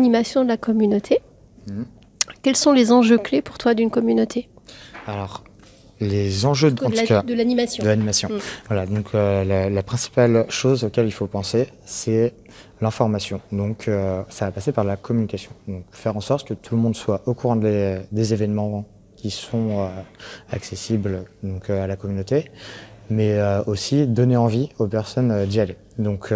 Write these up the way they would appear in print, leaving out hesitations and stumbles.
l'animation de la communauté. Quels sont les enjeux clés pour toi d'une communauté? Alors, les enjeux, en tout cas, de l'animation. De l'animation. Voilà, donc la principale chose auquel il faut penser, c'est l'information. Donc, ça va passer par la communication. Donc, faire en sorte que tout le monde soit au courant des événements qui sont accessibles donc, à la communauté, mais aussi donner envie aux personnes d'y aller. Donc,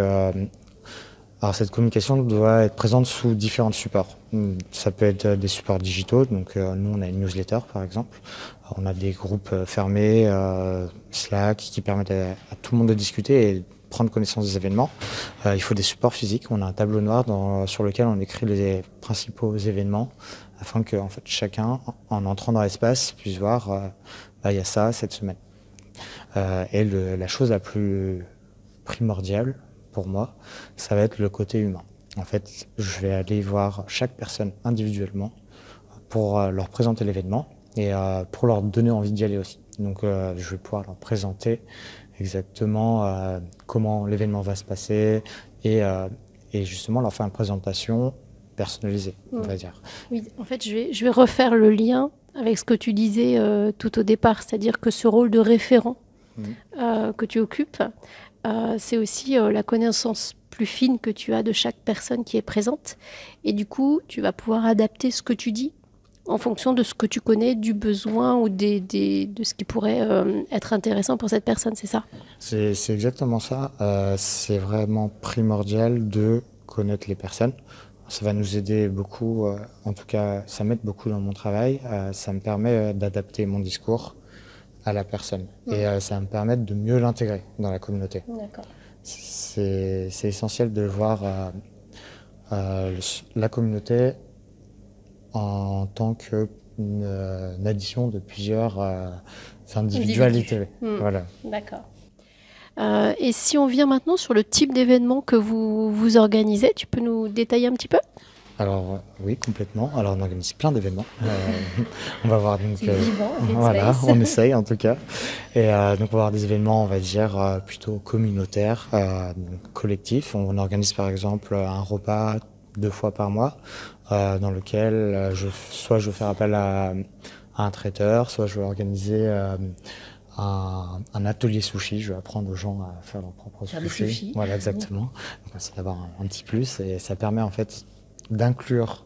alors cette communication doit être présente sous différents supports. Ça peut être des supports digitaux, donc nous on a une newsletter par exemple. On a des groupes fermés, Slack, qui permettent à tout le monde de discuter et prendre connaissance des événements. Il faut des supports physiques. On a un tableau noir sur lequel on écrit les principaux événements afin que en fait, chacun, en entrant dans l'espace, puisse voir il y a ça cette semaine. Et la chose la plus primordiale pour moi, ça va être le côté humain. En fait, je vais aller voir chaque personne individuellement pour leur présenter l'événement et pour leur donner envie d'y aller aussi. Donc, je vais pouvoir leur présenter exactement comment l'événement va se passer et justement leur faire une présentation personnalisée, on va dire. Oui, en fait, je vais refaire le lien avec ce que tu disais tout au départ, c'est-à-dire que ce rôle de référent que tu occupes, c'est aussi la connaissance plus fine que tu as de chaque personne qui est présente. Et du coup, tu vas pouvoir adapter ce que tu dis en fonction de ce que tu connais, du besoin ou de ce qui pourrait être intéressant pour cette personne, c'est ça? C'est exactement ça. C'est vraiment primordial de connaître les personnes. Ça va nous aider beaucoup, en tout cas, ça m'aide beaucoup dans mon travail. Ça me permet d'adapter mon discours à la personne. Et ça va me permettre de mieux l'intégrer dans la communauté. D'accord. C'est essentiel de voir la communauté en tant qu'une addition de plusieurs individualités. Voilà. D'accord. Et si on vient maintenant sur le type d'événement que vous organisez, tu peux nous détailler un petit peu? Alors oui, complètement. Alors on organise plein d'événements. On va voir donc vivant, voilà, on essaye en tout cas. Et donc on va avoir des événements, on va dire plutôt communautaires, donc collectifs. On organise par exemple un repas 2 fois par mois, dans lequel soit je vais faire appel à un traiteur, soit je vais organiser un atelier sushi. Je vais apprendre aux gens à faire leur propre sushi. Voilà, exactement. Donc c'est d'avoir un petit plus et ça permet en fait d'inclure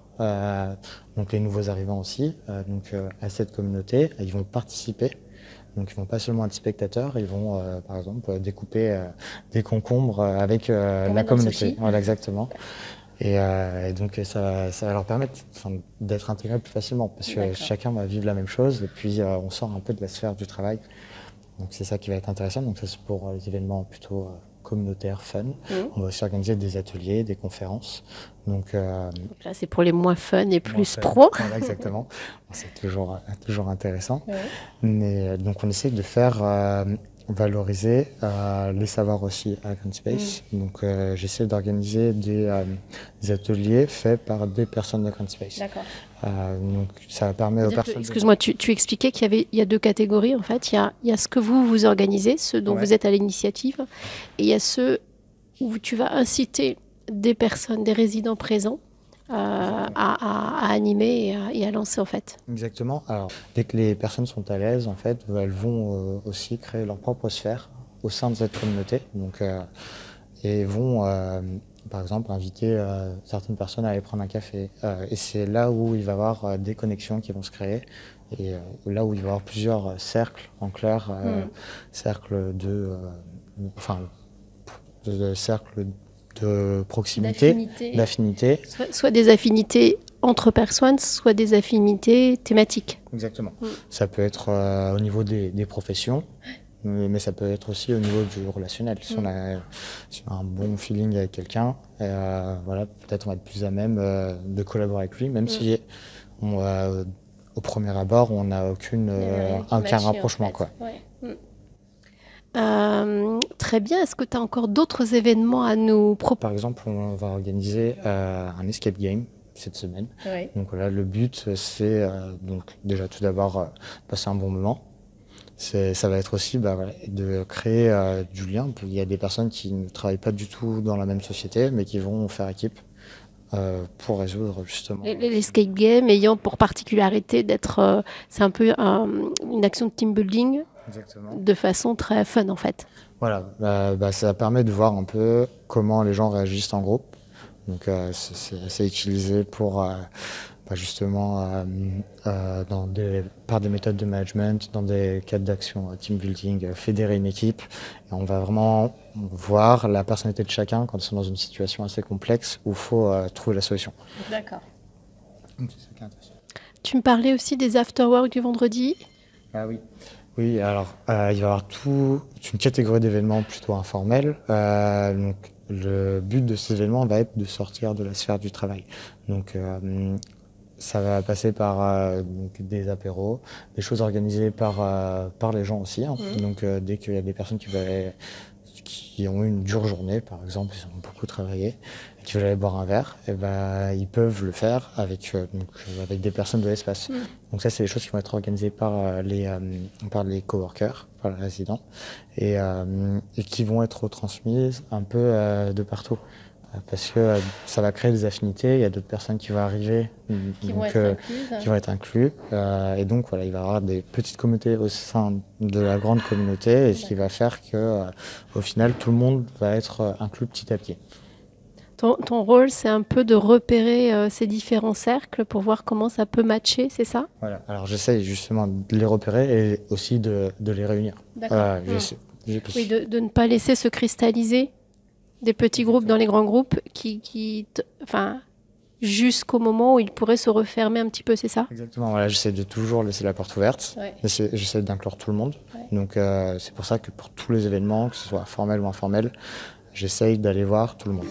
donc les nouveaux arrivants aussi à cette communauté. Ils vont participer, donc ils vont pas seulement être spectateurs, ils vont par exemple découper des concombres avec la communauté. Voilà, exactement. Et donc ça va leur permettre d'être intégrés plus facilement parce que chacun va vivre la même chose et puis on sort un peu de la sphère du travail. Donc c'est ça qui va être intéressant. Donc ça c'est pour les événements plutôt communautaire, fun. On va aussi organiser des ateliers, des conférences. Donc là, c'est pour les moins fun et plus pro. Voilà, exactement. C'est toujours intéressant. Mais donc on essaie de faire valoriser les savoirs aussi à Green Space. Donc j'essaie d'organiser des ateliers faits par des personnes de Green Space. D'accord. Donc ça permet aux personnes... Excuse-moi, tu expliquais qu'il y a 2 catégories en fait. Il y a ce que vous organisez, ce dont vous êtes à l'initiative, et il y a ceux où tu vas inciter des personnes, des résidents présents à animer et à lancer en fait. Exactement. Alors dès que les personnes sont à l'aise, en fait, elles vont aussi créer leur propre sphère au sein de cette communauté. Donc et vont par exemple inviter certaines personnes à aller prendre un café. Et c'est là où il va y avoir des connexions qui vont se créer et là où il va y avoir plusieurs cercles en clair, cercles cercles de proximité, d'affinité. Soit des affinités entre personnes, soit des affinités thématiques. Exactement. Ça peut être au niveau des professions. Mais ça peut être aussi au niveau du relationnel. Si on a un bon feeling avec quelqu'un, voilà, peut-être on va être plus à même de collaborer avec lui, même si au premier abord, on n'a aucun rapprochement. En fait. Très bien. Est-ce que tu as encore d'autres événements à nous proposer? Par exemple, on va organiser un escape game cette semaine. Donc voilà, le but, c'est donc déjà tout d'abord passer un bon moment. Ça va être aussi de créer du lien. Il y a des personnes qui ne travaillent pas du tout dans la même société, mais qui vont faire équipe pour résoudre justement. L'escape game ayant pour particularité d'être, c'est un peu une action de team building. Exactement. De façon très fun en fait. Voilà, ça permet de voir un peu comment les gens réagissent en groupe. Donc c'est assez utilisé pour justement par des méthodes de management, dans des cadres d'action team building, fédérer une équipe. Et on va vraiment voir la personnalité de chacun quand ils sont dans une situation assez complexe où il faut trouver la solution. D'accord. Donc c'est ça qui est intéressant. Tu me parlais aussi des after-work du vendredi. Ah oui. Oui, alors il va y avoir une catégorie d'événements plutôt informels. Donc le but de ces événements va être de sortir de la sphère du travail. Donc ça va passer par des apéros, des choses organisées par les gens aussi. Hein. Donc dès qu'il y a des personnes qui ont eu une dure journée, par exemple, ils ont beaucoup travaillé, et qui veulent aller boire un verre, et ils peuvent le faire avec des personnes de l'espace. Donc ça, c'est des choses qui vont être organisées par les coworkers, par les résidents, et qui vont être retransmises un peu de partout. Parce que ça va créer des affinités, il y a d'autres personnes qui vont arriver, qui vont être inclus. Et donc voilà, il va y avoir des petites communautés au sein de la grande communauté, et ce qui va faire que au final, tout le monde va être inclus petit à petit. Ton rôle, c'est un peu de repérer ces différents cercles pour voir comment ça peut matcher, c'est ça? Voilà, alors j'essaye justement de les repérer et aussi de les réunir. D'accord. Oui, de ne pas laisser se cristalliser des petits groupes dans les grands groupes jusqu'au moment où ils pourraient se refermer un petit peu, c'est ça? Exactement, voilà, j'essaie de toujours laisser la porte ouverte, j'essaie d'inclure tout le monde. Donc c'est pour ça que pour tous les événements, que ce soit formel ou informel, j'essaye d'aller voir tout le monde.